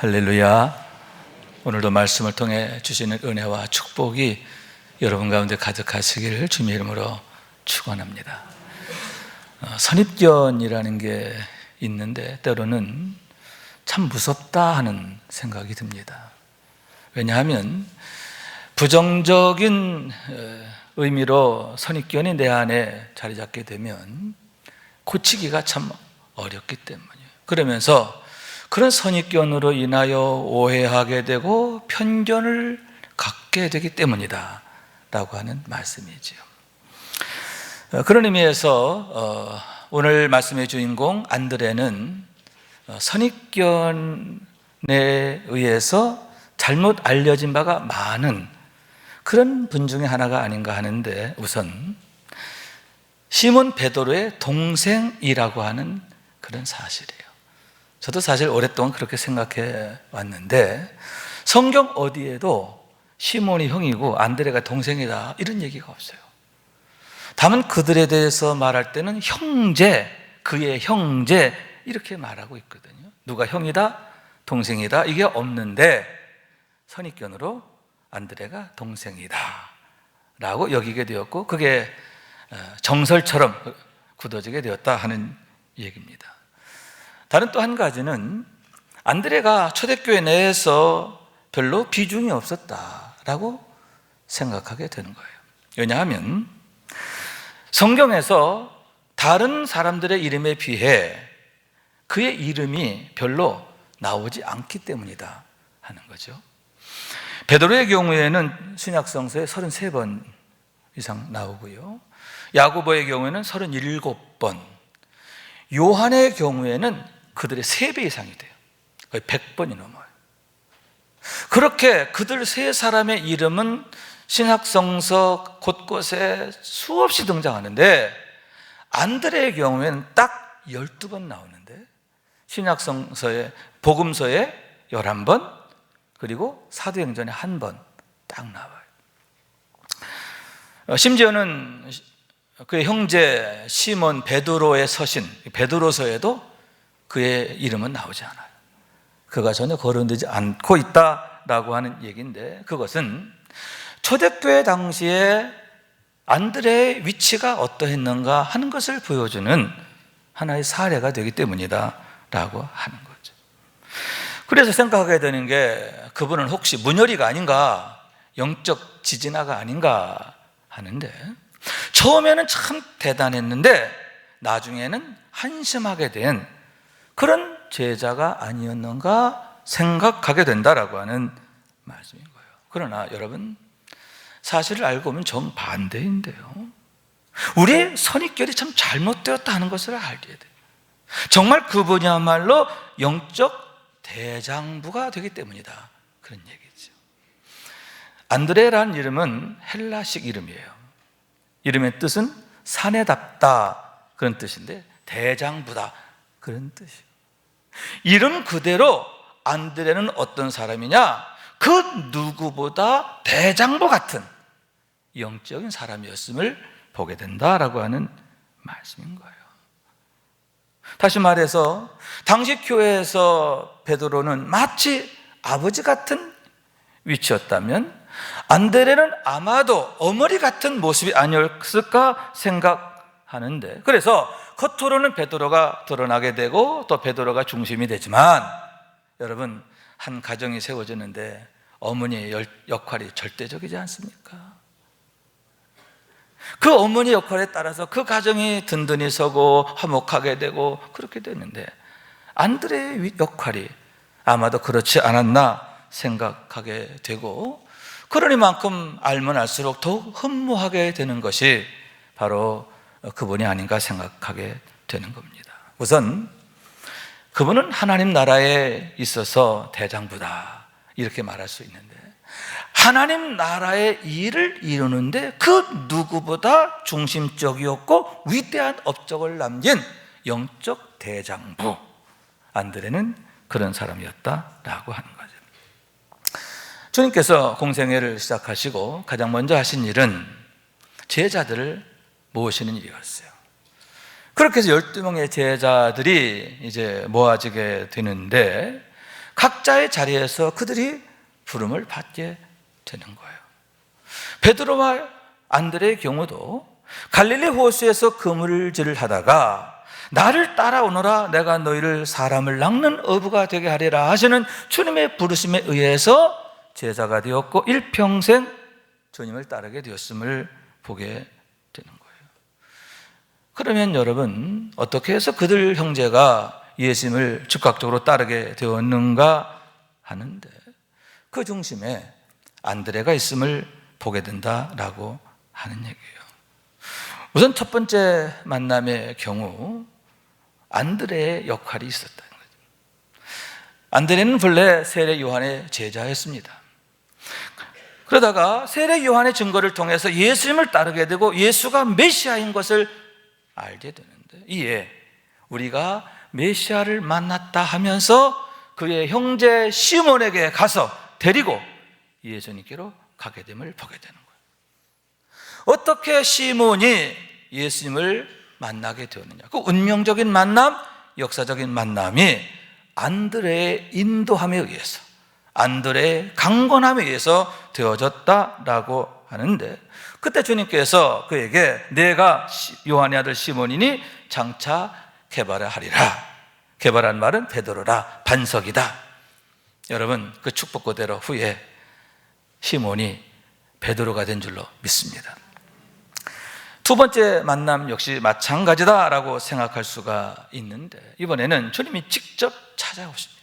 할렐루야. 오늘도 말씀을 통해 주시는 은혜와 축복이 여러분 가운데 가득하시기를 주님의 이름으로 축원합니다. 선입견이라는 게 있는데 때로는 참 무섭다 하는 생각이 듭니다. 왜냐하면 부정적인 의미로 선입견이 내 안에 자리 잡게 되면 고치기가 참 어렵기 때문이에요. 그러면서 그런 선입견으로 인하여 오해하게 되고 편견을 갖게 되기 때문이다 라고 하는 말씀이지요. 그런 의미에서 오늘 말씀의 주인공 안드레는 선입견에 의해서 잘못 알려진 바가 많은 그런 분 중에 하나가 아닌가 하는데, 우선 시몬 베드로의 동생이라고 하는 그런 사실이에요. 저도 사실 오랫동안 그렇게 생각해 왔는데 성경 어디에도 시몬이 형이고 안드레가 동생이다 이런 얘기가 없어요. 다만 그들에 대해서 말할 때는 형제, 그의 형제 이렇게 말하고 있거든요. 누가 형이다, 동생이다 이게 없는데 선입견으로 안드레가 동생이다 라고 여기게 되었고, 그게 정설처럼 굳어지게 되었다 하는 얘기입니다. 다른 또 한 가지는 안드레가 초대교회 내에서 별로 비중이 없었다라고 생각하게 되는 거예요. 왜냐하면 성경에서 다른 사람들의 이름에 비해 그의 이름이 별로 나오지 않기 때문이다 하는 거죠. 베드로의 경우에는 신약성서에 33번 이상 나오고요, 야고보의 경우에는 37번, 요한의 경우에는 그들의 3배 이상이 돼요. 거의 100번이 넘어요. 그렇게 그들 세 사람의 이름은 신약성서 곳곳에 수없이 등장하는데 안드레의 경우에는 딱 12번 나오는데 신약성서에, 복음서에 11번, 그리고 사도행전에 1번 딱 나와요. 심지어는 그의 형제 시몬 베드로의 서신 베드로서에도 그의 이름은 나오지 않아요. 그가 전혀 거론되지 않고 있다라고 하는 얘기인데, 그것은 초대교회 당시에 안드레의 위치가 어떠했는가 하는 것을 보여주는 하나의 사례가 되기 때문이다 라고 하는 거죠. 그래서 생각하게 되는 게, 그분은 혹시 문열이가 아닌가, 영적 지진아가 아닌가 하는데, 처음에는 참 대단했는데 나중에는 한심하게 된 그런 제자가 아니었는가 생각하게 된다라고 하는 말씀인 거예요. 그러나 여러분, 사실을 알고 보면 정반대인데요, 우리의 선입견이 참 잘못되었다 하는 것을 알게 돼요. 정말 그분이야말로 영적 대장부가 되기 때문이다 그런 얘기죠. 안드레라는 이름은 헬라식 이름이에요. 이름의 뜻은 사내답다 그런 뜻인데 대장부다 그런 뜻이에요. 이름 그대로 안드레는 어떤 사람이냐, 그 누구보다 대장부 같은 영적인 사람이었음을 보게 된다라고 하는 말씀인 거예요. 다시 말해서 당시 교회에서 베드로는 마치 아버지 같은 위치였다면 안드레는 아마도 어머니 같은 모습이 아니었을까 생각하는데, 그래서 겉으로는 베드로가 드러나게 되고 또 베드로가 중심이 되지만, 여러분, 한 가정이 세워지는데 어머니의 역할이 절대적이지 않습니까? 그 어머니 역할에 따라서 그 가정이 든든히 서고 화목하게 되고 그렇게 되는데, 안드레의 역할이 아마도 그렇지 않았나 생각하게 되고, 그러니만큼 알면 알수록 더욱 흠모하게 되는 것이 바로 그분이 아닌가 생각하게 되는 겁니다. 우선 그분은 하나님 나라에 있어서 대장부다 이렇게 말할 수 있는데, 하나님 나라의 일을 이루는데 그 누구보다 중심적이었고 위대한 업적을 남긴 영적 대장부 안드레는 그런 사람이었다라고 하는 거죠. 주님께서 공생애를 시작하시고 가장 먼저 하신 일은 제자들을 모으시는 일이었어요. 그렇게 해서 12명의 제자들이 이제 모아지게 되는데, 각자의 자리에서 그들이 부름을 받게 되는 거예요. 베드로와 안드레의 경우도 갈릴리 호수에서 그물질을 하다가 나를 따라오너라, 내가 너희를 사람을 낚는 어부가 되게 하리라 하시는 주님의 부르심에 의해서 제자가 되었고 일평생 주님을 따르게 되었음을 보게 되는 거예요. 그러면 여러분, 어떻게 해서 그들 형제가 예수님을 즉각적으로 따르게 되었는가 하는데, 그 중심에 안드레가 있음을 보게 된다라고 하는 얘기예요. 우선 첫 번째 만남의 경우 안드레의 역할이 있었다는 거죠. 안드레는 본래 세례 요한의 제자였습니다. 그러다가 세례 요한의 증거를 통해서 예수님을 따르게 되고 예수가 메시아인 것을 알게 되는데, 이에 우리가 메시아를 만났다 하면서 그의 형제 시몬에게 가서 데리고 예수님께로 가게 됨을 보게 되는 거예요. 어떻게 시몬이 예수님을 만나게 되었느냐? 그 운명적인 만남, 역사적인 만남이 안드레의 인도함에 의해서, 안드레의 강권함에 의해서 되어졌다라고 하는데, 그때 주님께서 그에게 내가 요한의 아들 시몬이니 장차 개발을 하리라. 개발한 말은 베드로라, 반석이다. 여러분, 그 축복 그대로 후에 시몬이 베드로가 된 줄로 믿습니다. 두 번째 만남 역시 마찬가지다라고 생각할 수가 있는데, 이번에는 주님이 직접 찾아오십니다.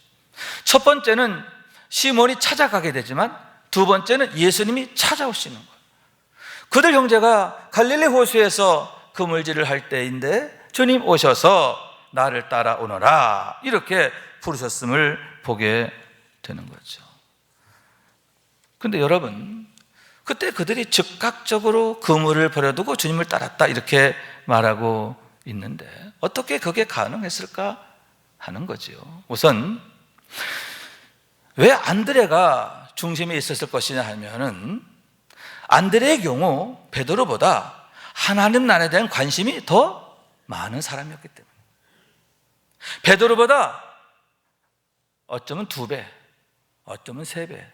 첫 번째는 시몬이 찾아가게 되지만 두 번째는 예수님이 찾아오시는 거예요. 그들 형제가 갈릴리 호수에서 그물질을 할 때인데 주님 오셔서 나를 따라오너라 이렇게 부르셨음을 보게 되는 거죠. 그런데 여러분, 그때 그들이 즉각적으로 그물을 버려두고 주님을 따랐다 이렇게 말하고 있는데 어떻게 그게 가능했을까 하는 거죠. 우선 왜 안드레가 중심에 있었을 것이냐 하면은, 안드레의 경우 베드로보다 하나님 나라에 대한 관심이 더 많은 사람이었기 때문에, 베드로보다 어쩌면 2배, 어쩌면 3배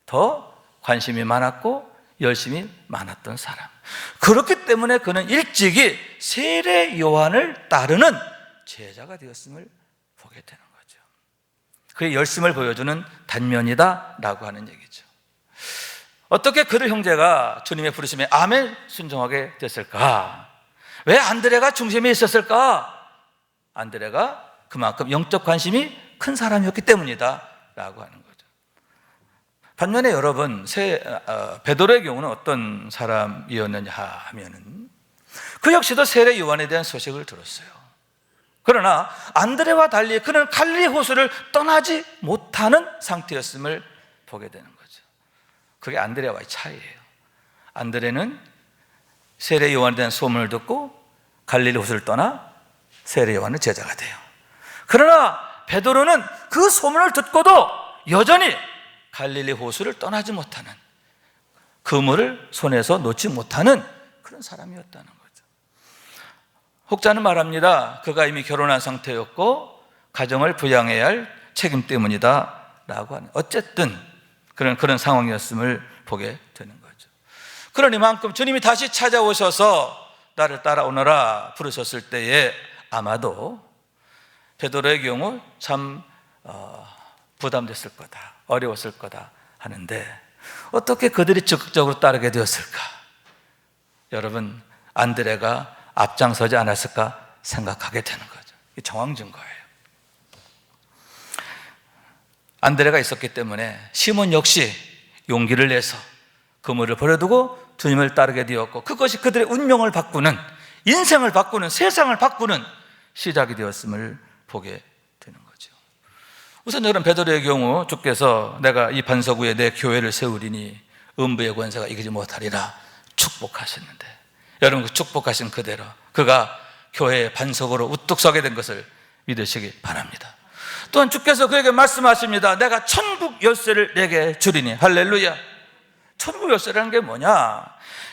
더 관심이 많았고 열심히 많았던 사람. 그렇기 때문에 그는 일찍이 세례 요한을 따르는 제자가 되었음을 보게 되는 거죠. 그의 열심을 보여주는 단면이다 라고 하는 얘기죠. 어떻게 그들 형제가 주님의 부르심에 아멘 순종하게 됐을까? 왜 안드레가 중심에 있었을까? 안드레가 그만큼 영적 관심이 큰 사람이었기 때문이다 라고 하는 거죠. 반면에 여러분, 베드로의 경우는 어떤 사람이었느냐 하면은, 그 역시도 세례 요한에 대한 소식을 들었어요. 그러나 안드레와 달리 그는 갈릴리 호수를 떠나지 못하는 상태였음을 보게 되는 거죠. 그게 안드레와의 차이예요. 안드레는 세례 요한에 대한 소문을 듣고 갈릴리 호수를 떠나 세례 요한의 제자가 돼요. 그러나 베드로는 그 소문을 듣고도 여전히 갈릴리 호수를 떠나지 못하는, 그물을 손에서 놓지 못하는 그런 사람이었다는 거죠. 혹자는 말합니다. 그가 이미 결혼한 상태였고 가정을 부양해야 할 책임 때문이다 라고 하는, 어쨌든 그런 상황이었음을 보게 되는 거죠. 그러니만큼 주님이 다시 찾아오셔서 나를 따라오너라 부르셨을 때에 아마도 베드로의 경우 참 부담됐을 거다, 어려웠을 거다 하는데 어떻게 그들이 적극적으로 따르게 되었을까? 여러분, 안드레가 앞장서지 않았을까 생각하게 되는 거죠. 이 정황 증거예요. 안드레가 있었기 때문에 시몬 역시 용기를 내서 그물을 버려두고 주님을 따르게 되었고, 그것이 그들의 운명을 바꾸는, 인생을 바꾸는, 세상을 바꾸는 시작이 되었음을 보게 되는 거죠. 우선 여러분, 베드로의 경우 주께서 내가 이 반석 위에 내 교회를 세우리니 음부의 권세가 이기지 못하리라 축복하셨는데, 여러분 그 축복하신 그대로 그가 교회의 반석으로 우뚝 서게 된 것을 믿으시기 바랍니다. 또한 주께서 그에게 말씀하십니다. 내가 천국 열쇠를 내게 주리니. 할렐루야. 천국 열쇠라는 게 뭐냐?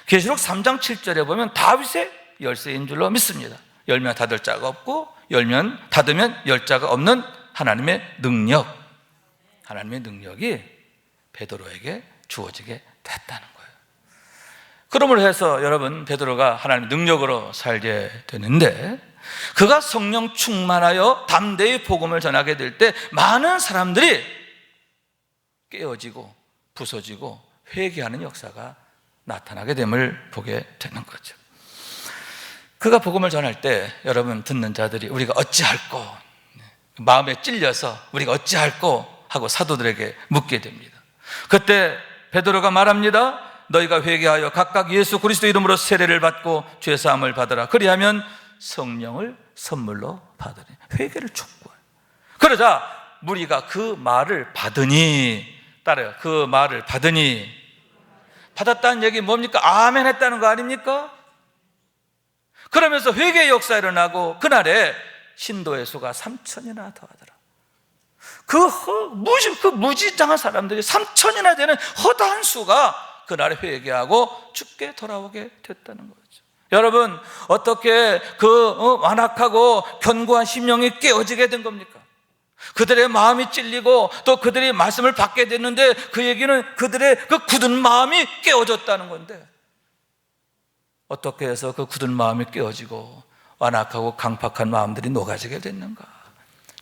계시록 3장 7절에 보면 다윗의 열쇠인 줄로 믿습니다. 열면 닫을 자가 없고 닫으면 열 자가 없는 하나님의 능력. 하나님의 능력이 베드로에게 주어지게 됐다는 거예요. 그러므로 해서 여러분, 베드로가 하나님의 능력으로 살게 되는데, 그가 성령 충만하여 담대히 복음을 전하게 될 때 많은 사람들이 깨어지고 부서지고 회개하는 역사가 나타나게 됨을 보게 되는 거죠. 그가 복음을 전할 때 여러분, 듣는 자들이 우리가 어찌할꼬, 마음에 찔려서 우리가 어찌할꼬 하고 사도들에게 묻게 됩니다. 그때 베드로가 말합니다. 너희가 회개하여 각각 예수 그리스도 이름으로 세례를 받고 죄사함을 받으라. 그리하면 성령을 선물로 받으리. 회개를 촉구해요. 그러자 무리가 그 말을 받으니, 따라요, 그 말을 받으니, 받았다는 얘기 뭡니까? 아멘 했다는 거 아닙니까? 그러면서 회개의 역사가 일어나고 그날에 신도의 수가 3,000이나 더하더라. 그 무지장한 사람들이 3,000이나 되는 허다한 수가 그날에 회개하고 주께 돌아오게 됐다는 거죠. 여러분, 어떻게 완악하고 견고한 심령이 깨어지게 된 겁니까? 그들의 마음이 찔리고 또 그들이 말씀을 받게 됐는데, 그 얘기는 그들의 그 굳은 마음이 깨어졌다는 건데, 어떻게 해서 그 굳은 마음이 깨어지고 완악하고 강팍한 마음들이 녹아지게 됐는가?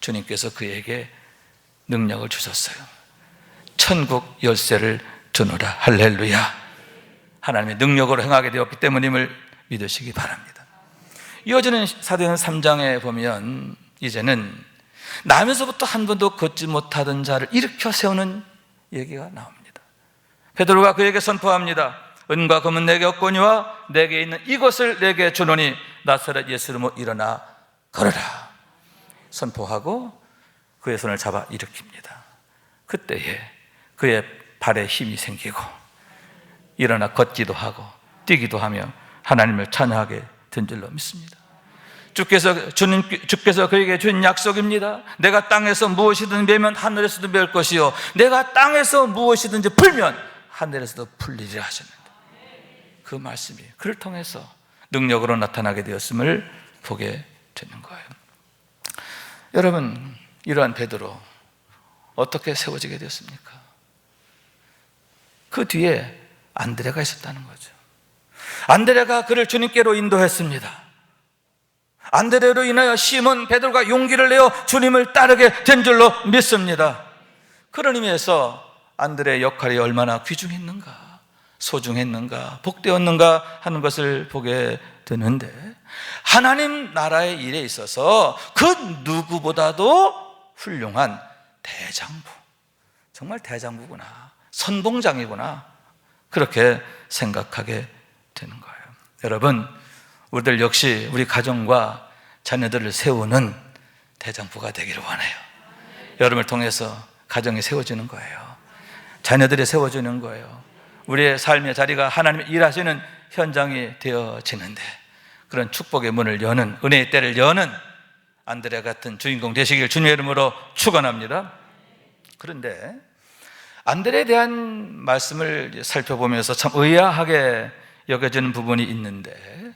주님께서 그에게 능력을 주셨어요. 천국 열쇠를 주노라. 할렐루야. 하나님의 능력으로 행하게 되었기 때문임을 믿으시기 바랍니다. 이어지는 사도행전 3장에 보면 이제는 나면서부터 한 번도 걷지 못하던 자를 일으켜 세우는 얘기가 나옵니다. 베드로가 그에게 선포합니다. 은과 금은 내게 없거니와 내게 있는 이것을 내게 주노니 나사렛 예수 이름으로 일어나 걸어라. 선포하고 그의 손을 잡아 일으킵니다. 그때에 그의 발에 힘이 생기고 일어나 걷기도 하고 뛰기도 하며 하나님을 찬양하게 된 줄로 믿습니다. 주께서 그에게 준 약속입니다. 내가 땅에서 무엇이든 매면 하늘에서도 맬 것이요, 내가 땅에서 무엇이든지 풀면 하늘에서도 풀리리라 하셨는데, 그 말씀이 그를 통해서 능력으로 나타나게 되었음을 보게 되는 거예요. 여러분, 이러한 베드로 어떻게 세워지게 되었습니까? 그 뒤에 안드레가 있었다는 거죠. 안드레가 그를 주님께로 인도했습니다. 안드레로 인하여 시몬 베드로가 용기를 내어 주님을 따르게 된 줄로 믿습니다. 그런 의미에서 안드레의 역할이 얼마나 귀중했는가, 소중했는가, 복되었는가 하는 것을 보게 되는데, 하나님 나라의 일에 있어서 그 누구보다도 훌륭한 대장부, 정말 대장부구나, 선봉장이구나, 그렇게 생각하게 되는 거예요. 여러분, 우리들 역시 우리 가정과 자녀들을 세우는 대장부가 되기를 원해요. 여러분을 통해서 가정이 세워지는 거예요. 자녀들이 세워지는 거예요. 우리의 삶의 자리가 하나님이 일하시는 현장이 되어지는데, 그런 축복의 문을 여는, 은혜의 때를 여는 안드레 같은 주인공 되시길 주님의 이름으로 축원합니다. 그런데 안드레에 대한 말씀을 살펴보면서 참 의아하게 여겨지는 부분이 있는데,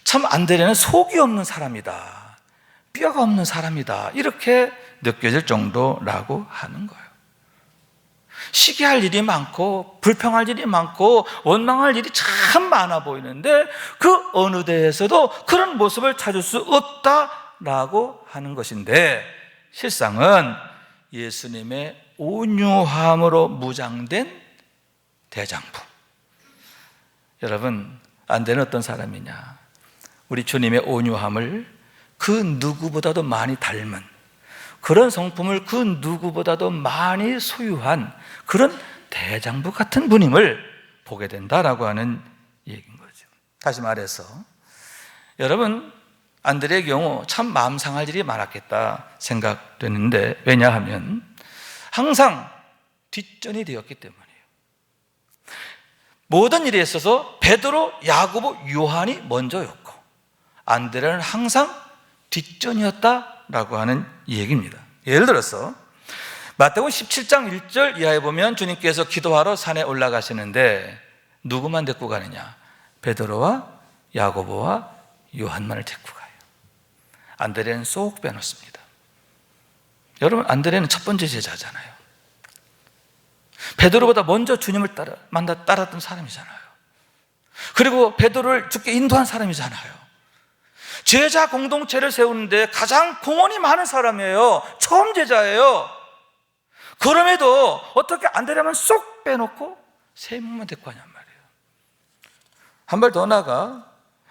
참 안드레는 속이 없는 사람이다, 뼈가 없는 사람이다, 이렇게 느껴질 정도라고 하는 거예요. 시기할 일이 많고 불평할 일이 많고 원망할 일이 참 많아 보이는데, 그 어느 데에서도 그런 모습을 찾을 수 없다라고 하는 것인데, 실상은 예수님의 온유함으로 무장된 대장부. 여러분, 안드레는 어떤 사람이냐? 우리 주님의 온유함을 그 누구보다도 많이 닮은, 그런 성품을 그 누구보다도 많이 소유한 그런 대장부 같은 분임을 보게 된다라고 하는 얘기인 거죠. 다시 말해서 여러분, 안드레의 경우 참 마음 상할 일이 많았겠다 생각되는데, 왜냐하면 항상 뒷전이 되었기 때문이에요. 모든 일에 있어서 베드로, 야고보, 요한이 먼저였고 안드레는 항상 뒷전이었다라고 하는 얘기입니다. 예를 들어서 마태복음 17장 1절 이하에 보면 주님께서 기도하러 산에 올라가시는데 누구만 데리고 가느냐? 베드로와 야고보와 요한만을 데리고 가요. 안드레는 쏙 빼놓습니다. 여러분, 안드레는 첫 번째 제자잖아요. 베드로보다 먼저 주님을 따랐던 사람이잖아요. 그리고 베드로를 죽게 인도한 사람이잖아요. 제자 공동체를 세우는데 가장 공헌이 많은 사람이에요. 처음 제자예요. 그럼에도 어떻게 안드레만 쏙 빼놓고 3명만 데리고 가냔 말이에요. 한 발 더 나가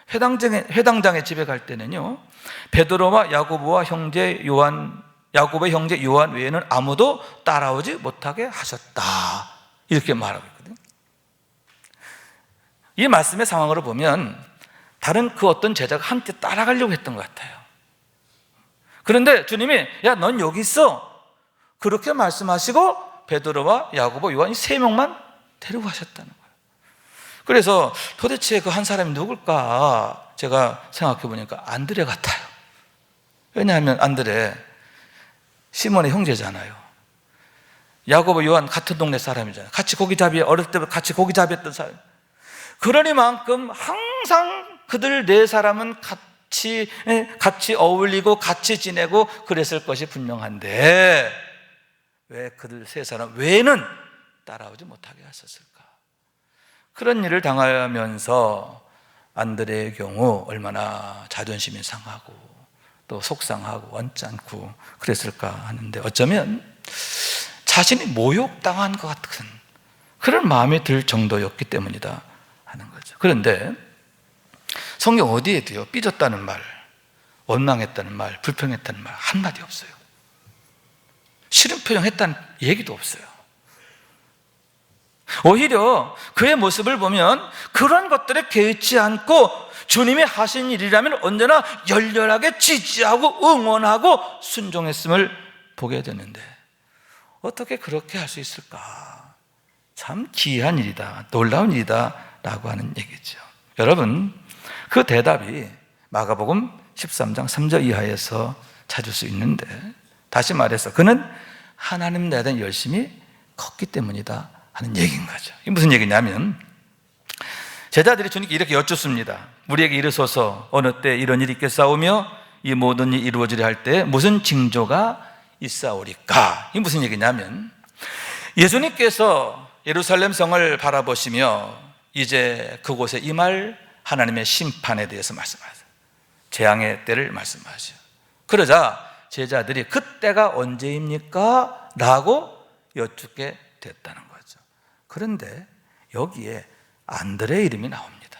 회당장의 집에 갈 때는요, 베드로와 야고보와 야고보의 형제 요한 외에는 아무도 따라오지 못하게 하셨다, 이렇게 말하고 있거든요. 이 말씀의 상황으로 보면 다른 그 어떤 제자가 함께 따라가려고 했던 것 같아요. 그런데 주님이 야, 넌 여기 있어, 그렇게 말씀하시고 베드로와 야고보, 요한 이 3명만 데리고 가셨다는 거예요. 그래서 도대체 그 한 사람이 누굴까 제가 생각해 보니까 안드레 같아요. 왜냐하면 안드레 시몬의 형제잖아요. 야고보, 요한 같은 동네 사람이잖아요. 같이 고기잡이, 어릴 때부터 같이 고기잡이했던 사람. 그러니만큼 항상 그들 4사람은 같이 어울리고 같이 지내고 그랬을 것이 분명한데 왜 그들 3사람 외에는 따라오지 못하게 하셨을까? 그런 일을 당하면서 안드레의 경우 얼마나 자존심이 상하고 또 속상하고 언짢고 그랬을까 하는데, 어쩌면 자신이 모욕당한 것 같은 그런 마음이 들 정도였기 때문이다 하는 거죠. 그런데 성경 어디에도요, 삐졌다는 말, 원망했다는 말, 불평했다는 말 한마디 없어요. 싫은 표정했다는 얘기도 없어요. 오히려 그의 모습을 보면 그런 것들에 개의치 않고 주님이 하신 일이라면 언제나 열렬하게 지지하고 응원하고 순종했음을 보게 되는데 어떻게 그렇게 할 수 있을까? 참 기이한 일이다, 놀라운 일이다 라고 하는 얘기죠. 여러분, 그 대답이 마가복음 13장 3절 이하에서 찾을 수 있는데, 다시 말해서 그는 하나님 나라에 대한 열심이 컸기 때문이다 하는 얘기인 거죠. 이게 무슨 얘기냐면, 제자들이 주님께 이렇게 여쭙습니다. 우리에게 이르소서, 어느 때 이런 일이 있겠사오며 이 모든 일이 이루어지려 할 때 무슨 징조가 있사오리까? 이게 무슨 얘기냐면, 예수님께서 예루살렘 성을 바라보시며 이제 그곳에 임할 하나님의 심판에 대해서 말씀하세요. 재앙의 때를 말씀하셔요. 그러자 제자들이 그때가 언제입니까? 라고 여쭙게 됐다는 거죠. 그런데 여기에 안드레의 이름이 나옵니다.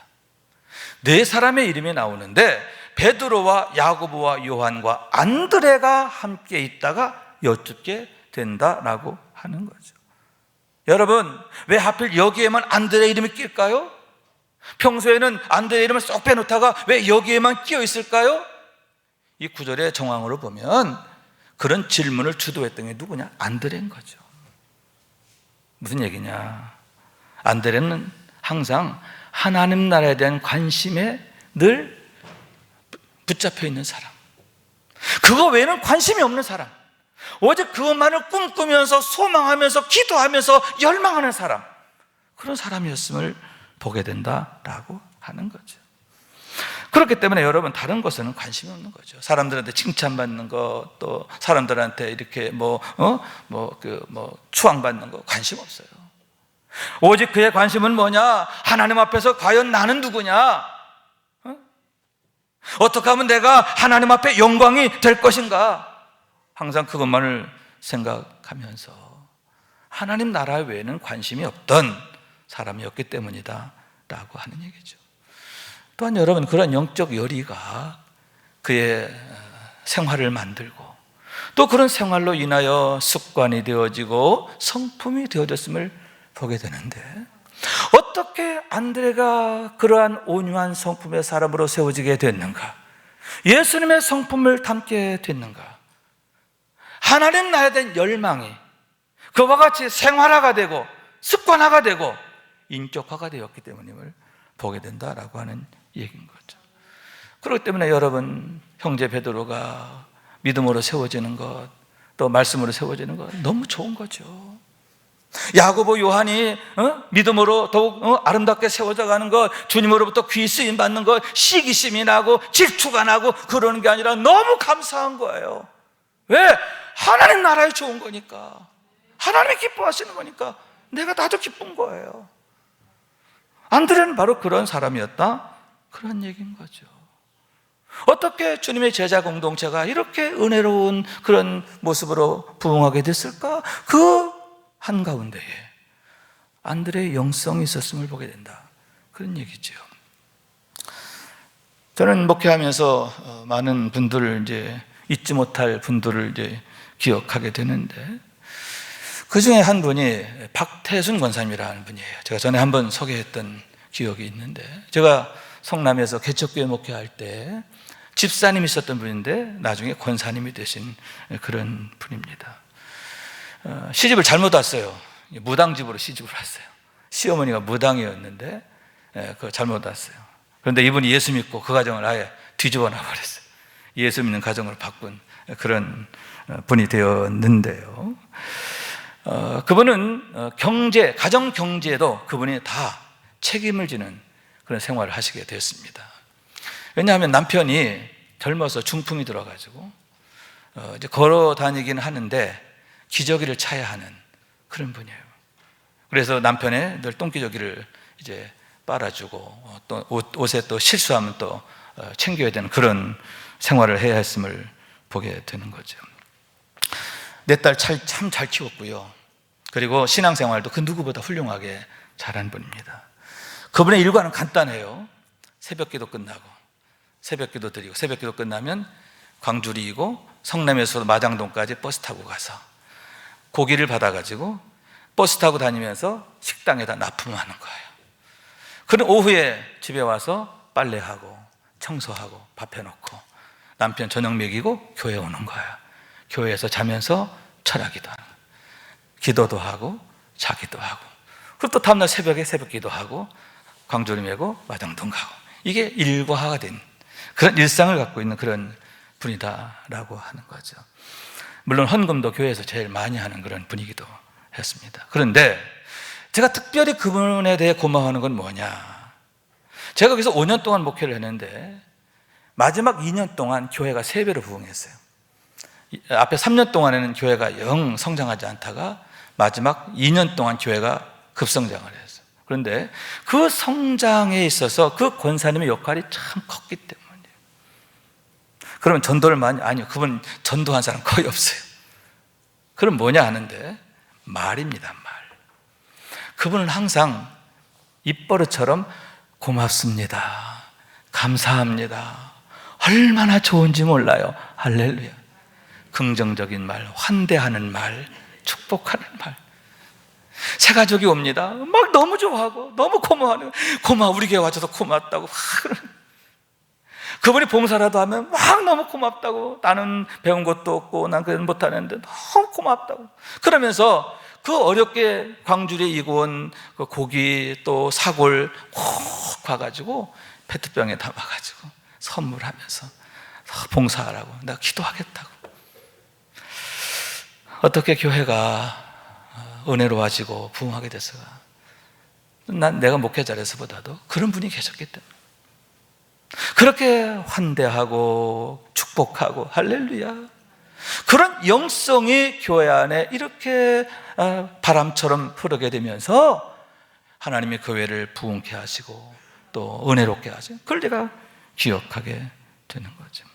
4사람의 이름이 나오는데 베드로와 야고보와 요한과 안드레가 함께 있다가 여쭙게 된다라고 하는 거죠. 여러분, 왜 하필 여기에만 안드레의 이름이 낄까요? 평소에는 안드레의 이름을 쏙 빼놓다가 왜 여기에만 끼어 있을까요? 이 구절의 정황으로 보면 그런 질문을 주도했던 게 누구냐? 안드레인 거죠. 무슨 얘기냐? 안드레는 항상 하나님 나라에 대한 관심에 늘 붙잡혀 있는 사람, 그거 외에는 관심이 없는 사람, 오직 그것만을 꿈꾸면서 소망하면서 기도하면서 열망하는 사람, 그런 사람이었음을 보게 된다라고 하는 거죠. 그렇기 때문에 여러분, 다른 것에는 관심이 없는 거죠. 사람들한테 칭찬받는 거, 또 사람들한테 이렇게 추앙받는 거 관심 없어요. 오직 그의 관심은 뭐냐? 하나님 앞에서 과연 나는 누구냐? 어떻게 하면 내가 하나님 앞에 영광이 될 것인가? 항상 그것만을 생각하면서 하나님 나라 외에는 관심이 없던 사람이었기 때문이다 라고 하는 얘기죠. 또한 여러분, 그런 영적 열의가 그의 생활을 만들고 또 그런 생활로 인하여 습관이 되어지고 성품이 되어졌음을 보게 되는데, 어떻게 안드레가 그러한 온유한 성품의 사람으로 세워지게 됐는가? 예수님의 성품을 담게 됐는가? 하나님 나라에 대한 열망이 그와 같이 생활화가 되고 습관화가 되고 인격화가 되었기 때문임을 보게 된다라고 하는 얘기인 거죠. 그렇기 때문에 여러분, 형제 베드로가 믿음으로 세워지는 것, 또 말씀으로 세워지는 것 너무 좋은 거죠. 야고보, 요한이 믿음으로 더욱 아름답게 세워져 가는 것, 주님으로부터 귀 쓰임 받는 것, 시기심이 나고 질투가 나고 그러는 게 아니라 너무 감사한 거예요. 왜? 하나님 나라에 좋은 거니까, 하나님이 기뻐하시는 거니까 나도 기쁜 거예요. 안드레는 바로 그런 사람이었다, 그런 얘기인 거죠. 어떻게 주님의 제자 공동체가 이렇게 은혜로운 그런 모습으로 부흥하게 됐을까? 그 한가운데에 안드레의 영성이 있었음을 보게 된다, 그런 얘기죠. 저는 목회하면서 많은 분들을 이제 잊지 못할 분들을 이제 기억하게 되는데, 그 중에 한 분이 박태순 권사님이라는 분이에요. 제가 전에 한번 소개했던 기억이 있는데, 제가 성남에서 개척교회 목회할 때 집사님이 있었던 분인데 나중에 권사님이 되신 그런 분입니다. 시집을 잘못 왔어요. 무당집으로 시집을 왔어요. 시어머니가 무당이었는데 그거 잘못 왔어요. 그런데 이분이 예수 믿고 그 가정을 아예 뒤집어 놔버렸어요. 예수 믿는 가정으로 바꾼 그런 분이 되었는데요. 그분은 가정 경제에도 그분이 다 책임을 지는 그런 생활을 하시게 되었습니다. 왜냐하면 남편이 젊어서 중풍이 들어가지고 이제 걸어 다니긴 하는데 기저귀를 차야 하는 그런 분이에요. 그래서 남편의 늘 똥기저귀를 이제 빨아주고 또 옷에 또 실수하면 또 챙겨야 되는 그런 생활을 해야 했음을 보게 되는 거죠. 내 딸 참 잘 키웠고요. 그리고 신앙생활도 그 누구보다 훌륭하게 잘한 분입니다. 그분의 일과는 간단해요. 새벽기도 끝나고 새벽기도 드리고, 새벽기도 끝나면 광주리이고 성남에서 마장동까지 버스 타고 가서 고기를 받아가지고 버스 타고 다니면서 식당에다 납품하는 거예요. 그럼 오후에 집에 와서 빨래하고 청소하고 밥 해놓고 남편 저녁 먹이고 교회 오는 거예요. 교회에서 자면서 철학기도 하는 거예요. 기도도 하고 자기도 하고, 그리고 또 다음날 새벽에 새벽기도 하고 광주리 메고 마장동 가고, 이게 일과가 된 그런 일상을 갖고 있는 그런 분이다라고 하는 거죠. 물론 헌금도 교회에서 제일 많이 하는 그런 분이기도 했습니다. 그런데 제가 특별히 그분에 대해 고마워하는 건 뭐냐, 제가 거기서 5년 동안 목회를 했는데 마지막 2년 동안 교회가 3배로 부흥했어요. 앞에 3년 동안에는 교회가 영 성장하지 않다가 마지막 2년 동안 교회가 급성장을 했어요. 그런데 그 성장에 있어서 그 권사님의 역할이 참 컸기 때문이에요. 그러면 전도를 많이, 아니요, 그분 전도한 사람 거의 없어요. 그럼 뭐냐 하는데 말입니다, 말. 그분은 항상 입버릇처럼 고맙습니다, 감사합니다, 얼마나 좋은지 몰라요, 할렐루야, 긍정적인 말, 환대하는 말, 축복하는 말. 새 가족이 옵니다. 막 너무 좋아하고 너무 고마워하는, 고마워, 우리 교회 와줘서 고맙다고. 그분이 봉사라도 하면 막 너무 고맙다고, 나는 배운 것도 없고 난 그런 못하는데 너무 고맙다고 그러면서 그 어렵게 광주리에 이고 온 그 고기 또 사골 콕 가가지고 페트병에 담아가지고 선물하면서 봉사하라고, 내가 기도하겠다고. 어떻게 교회가 은혜로워지고 부흥하게 됐을까? 난 내가 목회 잘해서보다도 그런 분이 계셨기 때문에, 그렇게 환대하고 축복하고 할렐루야, 그런 영성이 교회 안에 이렇게 바람처럼 흐르게 되면서 하나님의 교회를 부흥케 하시고 또 은혜롭게 하시고, 그걸 제가 기억하게 되는 거죠.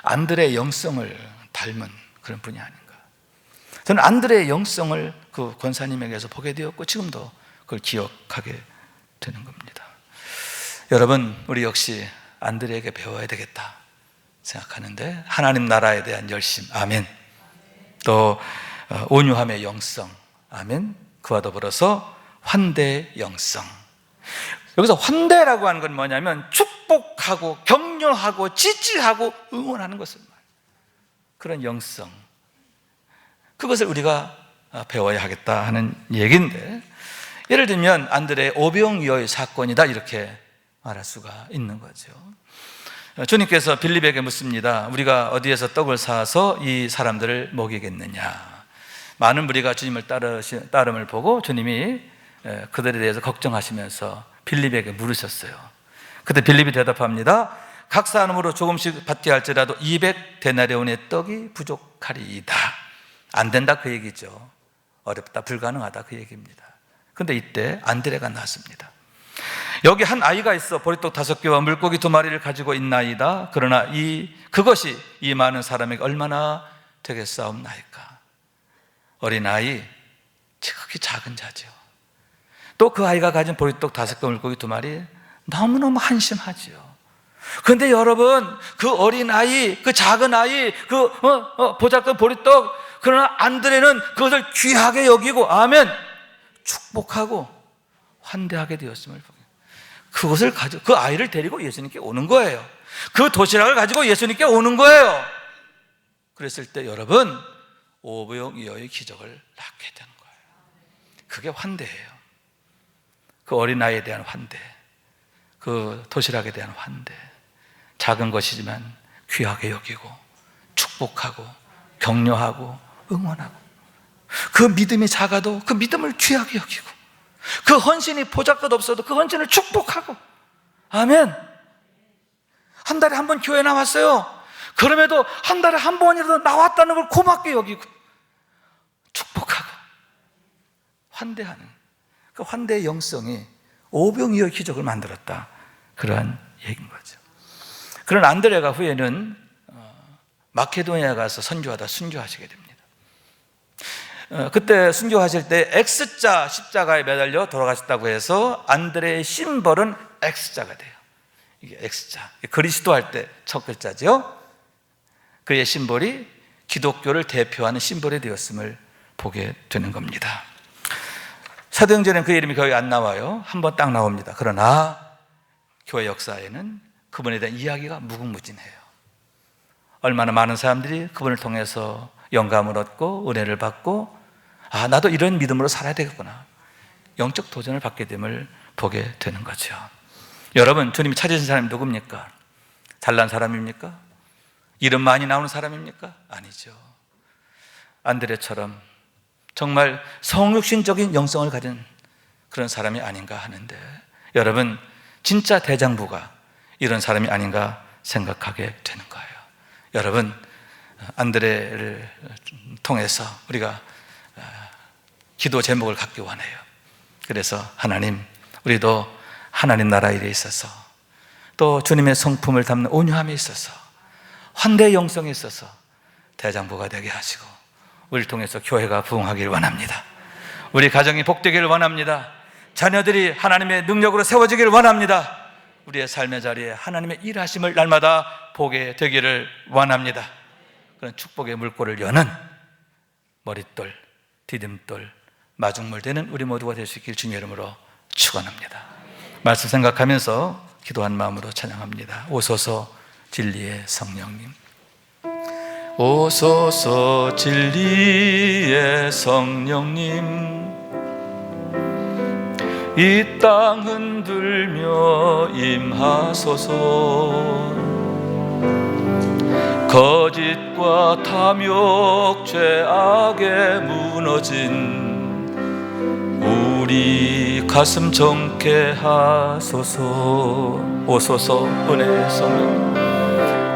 안드레의 영성을 닮은 그런 분이 아닌가. 저는 안드레의 영성을 그 권사님에게서 보게 되었고 지금도 그걸 기억하게 되는 겁니다. 여러분, 우리 역시 안드레에게 배워야 되겠다 생각하는데, 하나님 나라에 대한 열심, 아멘. 또 온유함의 영성, 아멘. 그와 더불어서 환대의 영성. 여기서 환대라고 하는 건 뭐냐면 축복하고 격려하고 지지하고 응원하는 것을 말해요. 그런 영성, 그것을 우리가 배워야 하겠다 하는 얘기인데, 예를 들면 안드레의 오병이어의 사건이다 이렇게 말할 수가 있는 거죠. 주님께서 빌립에게 묻습니다. 우리가 어디에서 떡을 사서 이 사람들을 먹이겠느냐. 많은 무리가 주님을 따름을 보고 주님이 그들에 대해서 걱정하시면서 빌립에게 물으셨어요. 그때 빌립이 대답합니다. 각 사람으로 조금씩 받게 할지라도 200데나리온의 떡이 부족하리이다. 안 된다 그 얘기죠. 어렵다, 불가능하다, 그 얘기입니다. 그런데 이때 안드레가 나왔습니다. 여기 한 아이가 있어 보리떡 5개와 물고기 2마리를 가지고 있나이다. 그러나 그것이 이 많은 사람에게 얼마나 되겠사옵나이까. 어린아이, 지극히 작은 자죠. 또 그 아이가 가진 보리떡 5개, 물고기 2마리, 너무너무 한심하지요. 그런데 여러분, 그 어린아이, 그 작은 아이, 보잘것 보리떡, 그러나 안드레는 그것을 귀하게 여기고, 아멘, 축복하고 환대하게 되었음을 보게. 그것을 가지고 그 아이를 데리고 예수님께 오는 거예요. 그 도시락을 가지고 예수님께 오는 거예요. 그랬을 때 여러분, 오병이어의 기적을 낳게 되는 거예요. 그게 환대예요. 그 어린아이에 대한 환대, 그 도시락에 대한 환대. 작은 것이지만 귀하게 여기고 축복하고 격려하고 응원하고, 그 믿음이 작아도 그 믿음을 귀하게 여기고, 그 헌신이 보잘것 없어도 그 헌신을 축복하고, 아멘. 한 달에 한 번 교회 나왔어요. 그럼에도 한 달에 한 번이라도 나왔다는 걸 고맙게 여기고 축복하고 환대하는, 그 환대의 영성이 오병이어의 기적을 만들었다, 그러한 얘기인 거죠. 그런 안드레가 후에는 마케도니아 가서 선교하다 순교하시게 됩니다. 그때 순교하실 때 X자 십자가에 매달려 돌아가셨다고 해서 안드레의 심벌은 X자가 돼요. 이게 X자, 그리스도 할 때 첫 글자죠. 그의 심벌이 기독교를 대표하는 심벌이 되었음을 보게 되는 겁니다. 사도행전에는 그 이름이 거의 안 나와요. 한 번 딱 나옵니다. 그러나 교회 역사에는 그분에 대한 이야기가 무궁무진해요. 얼마나 많은 사람들이 그분을 통해서 영감을 얻고 은혜를 받고, 아, 나도 이런 믿음으로 살아야 되겠구나, 영적 도전을 받게 됨을 보게 되는 거죠. 여러분, 주님이 찾으신 사람이 누굽니까? 잘난 사람입니까? 이름 많이 나오는 사람입니까? 아니죠. 안드레처럼 정말 성육신적인 영성을 가진 그런 사람이 아닌가 하는데, 여러분, 진짜 대장부가 이런 사람이 아닌가 생각하게 되는 거예요. 여러분, 안드레를 통해서 우리가 기도 제목을 갖기 원해요. 그래서 하나님, 우리도 하나님 나라 일에 있어서, 또 주님의 성품을 담는 온유함에 있어서, 환대의 영성에 있어서 대장부가 되게 하시고, 우리를 통해서 교회가 부흥하기를 원합니다. 우리 가정이 복되기를 원합니다. 자녀들이 하나님의 능력으로 세워지기를 원합니다. 우리의 삶의 자리에 하나님의 일하심을 날마다 보게 되기를 원합니다. 그런 축복의 물꼬를 여는 머릿돌, 디딤돌, 마중물 되는 우리 모두가 될 수 있길 주님의 이름으로 축원합니다. 말씀 생각하면서 기도한 마음으로 찬양합니다. 오소서 진리의 성령님, 오소서 진리의 성령님, 이 땅 흔들며 임하소서. 거짓과 탐욕 죄악에 무너진 우리 가슴 정케 하소서. 오소서 은혜의 성령님,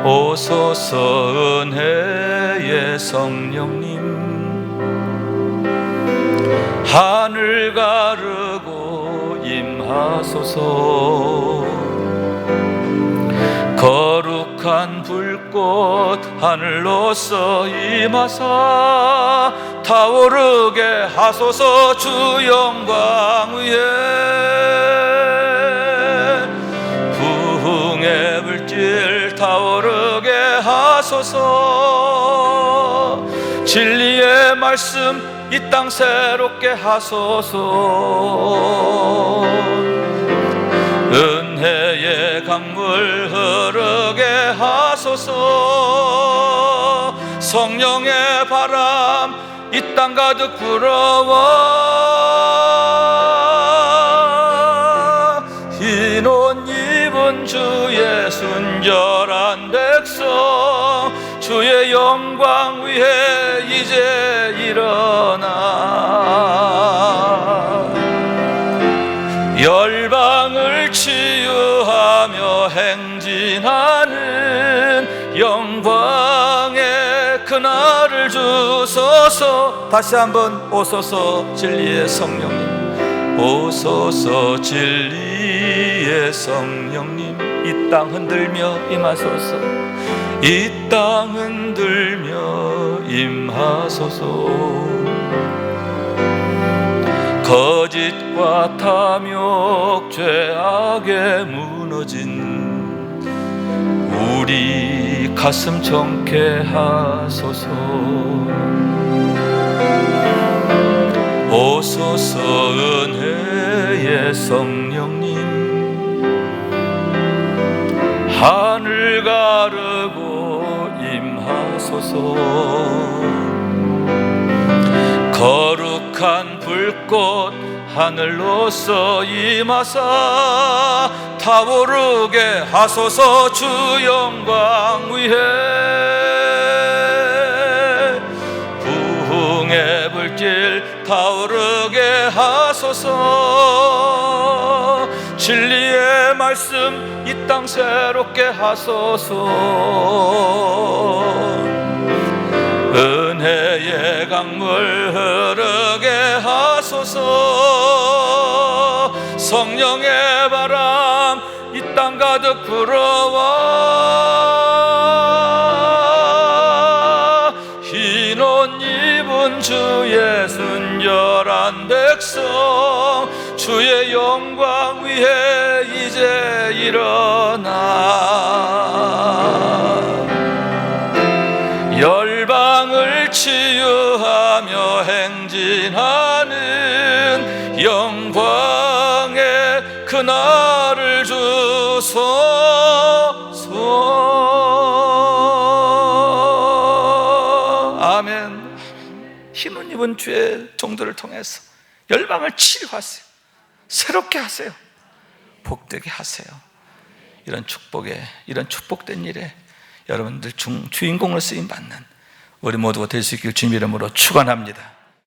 오소서 은혜의 성령님, 하늘 가르고 임하소서. 거룩한 불꽃 하늘로서 임하사 타오르게 하소서. 주 영광 위에 부흥의 불길 타오르게 하소서. 진리의 말씀 이 땅 새롭게 하소서. 은혜의 강물 흐르게 하소서. 성령의 바람 이 땅 가득 불어와 흰 옷 입은 주의 순결한 백성, 주의 영광 위에 이제 일어나 열방을 치유하며 행진하는 영광의 그날을 주소서. 오소서, 다시 한번 오소서 진리의 성령님, 오소서 진리의 성령님, 이 땅 흔들며 임하소서, 이 땅 흔들며 임하소서. 거짓과 탐욕 죄악에 무너진 우리 가슴 정케 하소서. 오소서 은혜의 성령님, 하늘 가르고 임하소서. 거룩한 불꽃 하늘로서 임하사 타오르게 하소서. 주 영광 위에 부흥의 불길 타오르게 하소서. 진리의 말씀 이 땅 새롭게 하소서. 은혜의 강물 흐르게 하소서. 성령의 바람 이 땅 가득 불어와 흰 옷 입은 주의 순결한 백성, 주의 영광 위에 이제 일어나 열방을 치유하며 행진하는 영광의 그날을 주소서. 아멘. 흰옷 입은 주의 종들을 통해서 열방을 치유하세요. 새롭게 하세요. 복되게 하세요. 이런 축복에, 이런 축복된 일에 여러분들 주인공으로 쓰임받는 우리 모두가 될 수 있길 주님 이름으로 축원합니다.